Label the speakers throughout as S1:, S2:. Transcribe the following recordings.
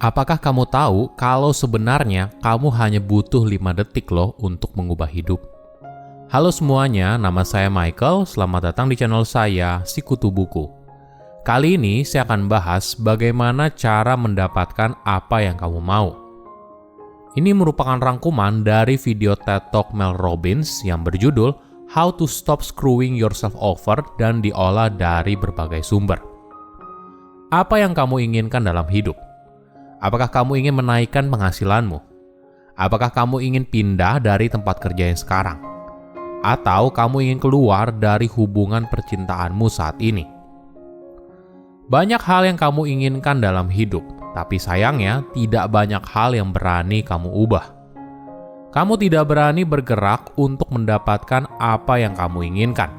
S1: Apakah kamu tahu kalau sebenarnya kamu hanya butuh 5 detik loh untuk mengubah hidup? Halo semuanya, nama saya Michael. Selamat datang di channel saya, Sikutu Buku. Kali ini saya akan bahas bagaimana cara mendapatkan apa yang kamu mau. Ini merupakan rangkuman dari video TED Talk Mel Robbins yang berjudul How to Stop Screwing Yourself Over dan diolah dari berbagai sumber. Apa yang kamu inginkan dalam hidup? Apakah kamu ingin menaikkan penghasilanmu? Apakah kamu ingin pindah dari tempat kerja yang sekarang? Atau kamu ingin keluar dari hubungan percintaanmu saat ini? Banyak hal yang kamu inginkan dalam hidup, tapi sayangnya tidak banyak hal yang berani kamu ubah. Kamu tidak berani bergerak untuk mendapatkan apa yang kamu inginkan.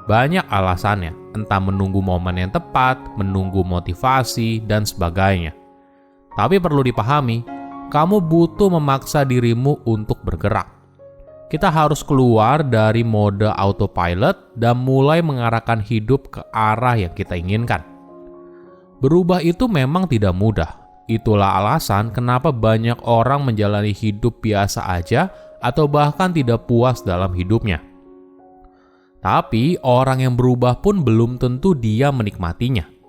S1: Banyak alasannya, entah menunggu momen yang tepat, menunggu motivasi, dan sebagainya. Tapi perlu dipahami, kamu butuh memaksa dirimu untuk bergerak. Kita harus keluar dari mode autopilot dan mulai mengarahkan hidup ke arah yang kita inginkan. Berubah itu memang tidak mudah. Itulah alasan kenapa banyak orang menjalani hidup biasa aja atau bahkan tidak puas dalam hidupnya. Tapi orang yang berubah pun belum tentu dia menikmatinya.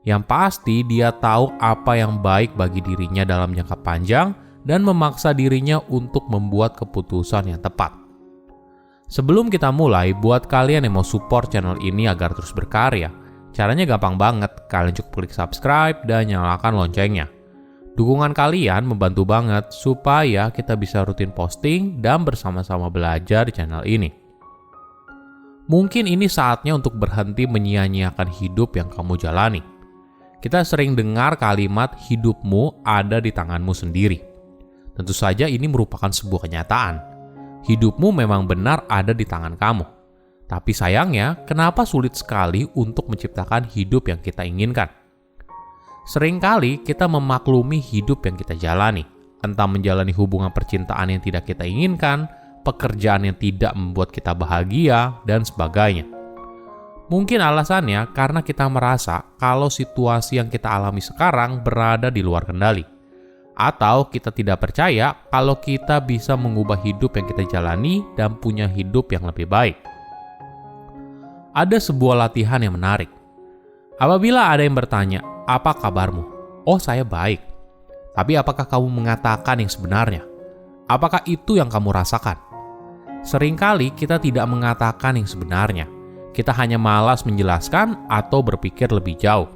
S1: Yang pasti dia tahu apa yang baik bagi dirinya dalam jangka panjang dan memaksa dirinya untuk membuat keputusan yang tepat. Sebelum kita mulai, buat kalian yang mau support channel ini agar terus berkarya, caranya gampang banget. Kalian cukup klik subscribe dan nyalakan loncengnya. Dukungan kalian membantu banget supaya kita bisa rutin posting dan bersama-sama belajar di channel ini. Mungkin ini saatnya untuk berhenti menyia-nyiakan hidup yang kamu jalani. Kita sering dengar kalimat hidupmu ada di tanganmu sendiri. Tentu saja ini merupakan sebuah kenyataan. Hidupmu memang benar ada di tangan kamu. Tapi sayangnya, kenapa sulit sekali untuk menciptakan hidup yang kita inginkan? Seringkali kita memaklumi hidup yang kita jalani. Entah menjalani hubungan percintaan yang tidak kita inginkan, pekerjaan yang tidak membuat kita bahagia, dan sebagainya. Mungkin alasannya karena kita merasa kalau situasi yang kita alami sekarang berada di luar kendali. Atau kita tidak percaya kalau kita bisa mengubah hidup yang kita jalani dan punya hidup yang lebih baik. Ada sebuah latihan yang menarik. Apabila ada yang bertanya, "Apa kabarmu?" "Oh, saya baik." Tapi apakah kamu mengatakan yang sebenarnya? Apakah itu yang kamu rasakan? Seringkali kita tidak mengatakan yang sebenarnya. Kita hanya malas menjelaskan atau berpikir lebih jauh.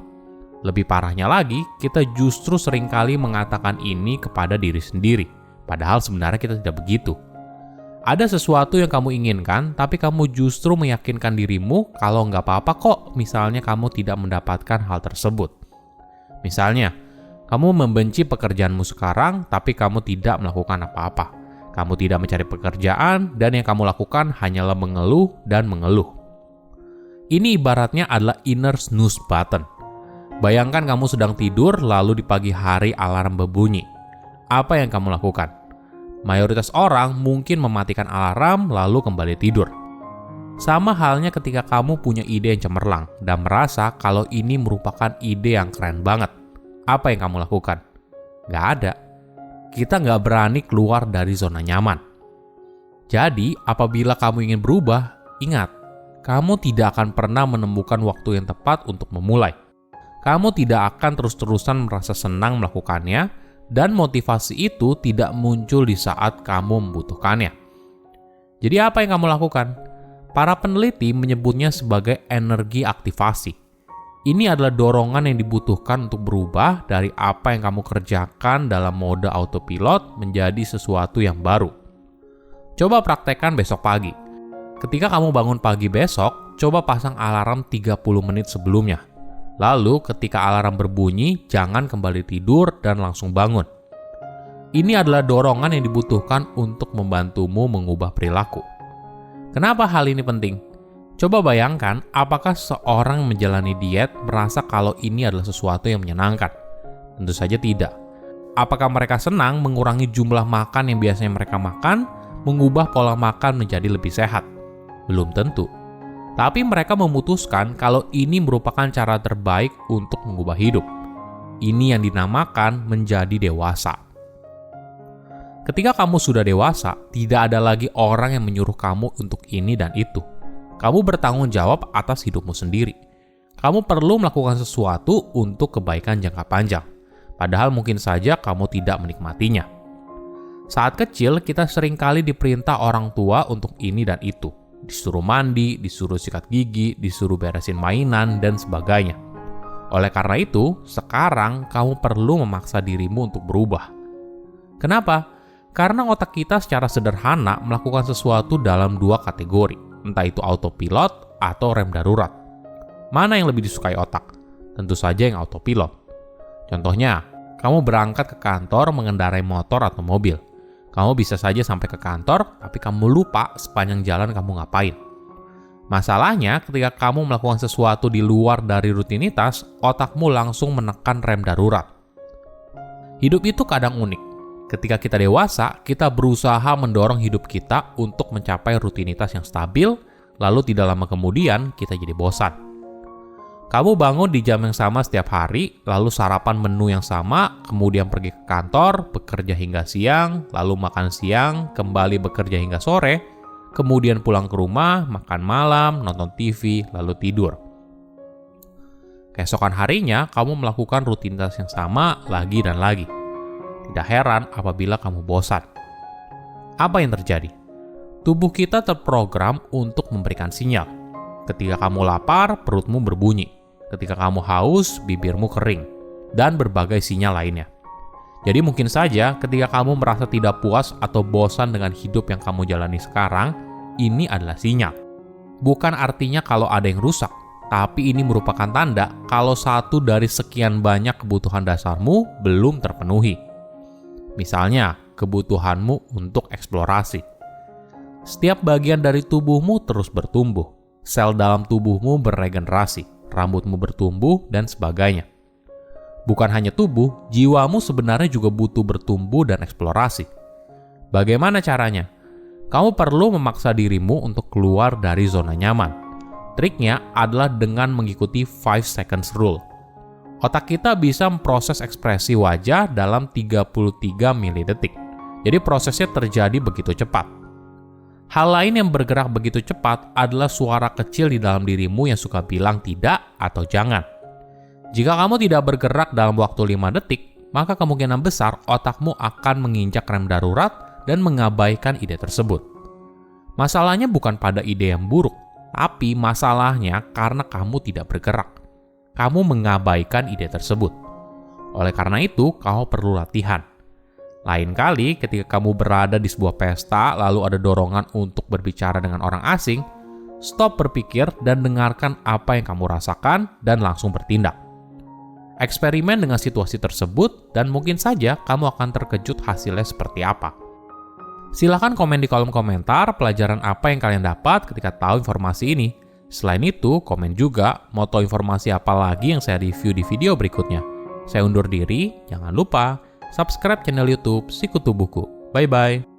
S1: Lebih parahnya lagi, kita justru seringkali mengatakan ini kepada diri sendiri. Padahal sebenarnya kita tidak begitu. Ada sesuatu yang kamu inginkan, tapi kamu justru meyakinkan dirimu kalau nggak apa-apa kok misalnya kamu tidak mendapatkan hal tersebut. Misalnya, kamu membenci pekerjaanmu sekarang, tapi kamu tidak melakukan apa-apa. Kamu tidak mencari pekerjaan, dan yang kamu lakukan hanyalah mengeluh dan mengeluh. Ini ibaratnya adalah inner snooze button. Bayangkan kamu sedang tidur, lalu di pagi hari alarm berbunyi. Apa yang kamu lakukan? Mayoritas orang mungkin mematikan alarm lalu kembali tidur. Sama halnya ketika kamu punya ide yang cemerlang dan merasa kalau ini merupakan ide yang keren banget. Apa yang kamu lakukan? Nggak ada. Kita nggak berani keluar dari zona nyaman. Jadi, apabila kamu ingin berubah, ingat, kamu tidak akan pernah menemukan waktu yang tepat untuk memulai. Kamu tidak akan terus-terusan merasa senang melakukannya, dan motivasi itu tidak muncul di saat kamu membutuhkannya. Jadi apa yang kamu lakukan? Para peneliti menyebutnya sebagai energi aktivasi. Ini adalah dorongan yang dibutuhkan untuk berubah dari apa yang kamu kerjakan dalam mode autopilot menjadi sesuatu yang baru. Coba praktekkan besok pagi. Ketika kamu bangun pagi besok, coba pasang alarm 30 menit sebelumnya. Lalu ketika alarm berbunyi, jangan kembali tidur dan langsung bangun. Ini adalah dorongan yang dibutuhkan untuk membantumu mengubah perilaku. Kenapa hal ini penting? Coba bayangkan, apakah seorang menjalani diet merasa kalau ini adalah sesuatu yang menyenangkan? Tentu saja tidak. Apakah mereka senang mengurangi jumlah makan yang biasanya mereka makan, mengubah pola makan menjadi lebih sehat? Belum tentu. Tapi mereka memutuskan kalau ini merupakan cara terbaik untuk mengubah hidup. Ini yang dinamakan menjadi dewasa. Ketika kamu sudah dewasa, tidak ada lagi orang yang menyuruh kamu untuk ini dan itu. Kamu bertanggung jawab atas hidupmu sendiri. Kamu perlu melakukan sesuatu untuk kebaikan jangka panjang, padahal mungkin saja kamu tidak menikmatinya. Saat kecil, kita seringkali diperintah orang tua untuk ini dan itu. Disuruh mandi, disuruh sikat gigi, disuruh beresin mainan, dan sebagainya. Oleh karena itu, sekarang kamu perlu memaksa dirimu untuk berubah. Kenapa? Karena otak kita secara sederhana melakukan sesuatu dalam dua kategori, entah itu autopilot atau rem darurat. Mana yang lebih disukai otak? Tentu saja yang autopilot. Contohnya, kamu berangkat ke kantor mengendarai motor atau mobil. Kamu bisa saja sampai ke kantor, tapi kamu lupa sepanjang jalan kamu ngapain. Masalahnya, ketika kamu melakukan sesuatu di luar dari rutinitas, otakmu langsung menekan rem darurat. Hidup itu kadang unik. Ketika kita dewasa, kita berusaha mendorong hidup kita untuk mencapai rutinitas yang stabil, lalu tidak lama kemudian kita jadi bosan. Kamu bangun di jam yang sama setiap hari, lalu sarapan menu yang sama, kemudian pergi ke kantor, bekerja hingga siang, lalu makan siang, kembali bekerja hingga sore, kemudian pulang ke rumah, makan malam, nonton TV, lalu tidur. Keesokan harinya, kamu melakukan rutinitas yang sama lagi dan lagi. Tidak heran apabila kamu bosan. Apa yang terjadi? Tubuh kita terprogram untuk memberikan sinyal. Ketika kamu lapar, perutmu berbunyi. Ketika kamu haus, bibirmu kering. Dan berbagai sinyal lainnya. Jadi mungkin saja ketika kamu merasa tidak puas atau bosan dengan hidup yang kamu jalani sekarang, ini adalah sinyal. Bukan artinya kalau ada yang rusak, tapi ini merupakan tanda kalau satu dari sekian banyak kebutuhan dasarmu belum terpenuhi. Misalnya, kebutuhanmu untuk eksplorasi. Setiap bagian dari tubuhmu terus bertumbuh. Sel dalam tubuhmu beregenerasi, rambutmu bertumbuh, dan sebagainya. Bukan hanya tubuh, jiwamu sebenarnya juga butuh bertumbuh dan eksplorasi. Bagaimana caranya? Kamu perlu memaksa dirimu untuk keluar dari zona nyaman. Triknya adalah dengan mengikuti 5 seconds rule. Otak kita bisa memproses ekspresi wajah dalam 33 milidetik. Jadi prosesnya terjadi begitu cepat. Hal lain yang bergerak begitu cepat adalah suara kecil di dalam dirimu yang suka bilang tidak atau jangan. Jika kamu tidak bergerak dalam waktu 5 detik, maka kemungkinan besar otakmu akan menginjak rem darurat dan mengabaikan ide tersebut. Masalahnya bukan pada ide yang buruk, tapi masalahnya karena kamu tidak bergerak. Kamu mengabaikan ide tersebut. Oleh karena itu, kamu perlu latihan. Lain kali ketika kamu berada di sebuah pesta lalu ada dorongan untuk berbicara dengan orang asing, stop berpikir dan dengarkan apa yang kamu rasakan dan langsung bertindak. Eksperimen dengan situasi tersebut dan mungkin saja kamu akan terkejut hasilnya seperti apa. Silahkan komen di kolom komentar pelajaran apa yang kalian dapat ketika tahu informasi ini. Selain itu, komen juga mau tahu informasi apa lagi yang saya review di video berikutnya. Saya undur diri, jangan lupa subscribe channel YouTube Sikutu Buku. Bye-bye.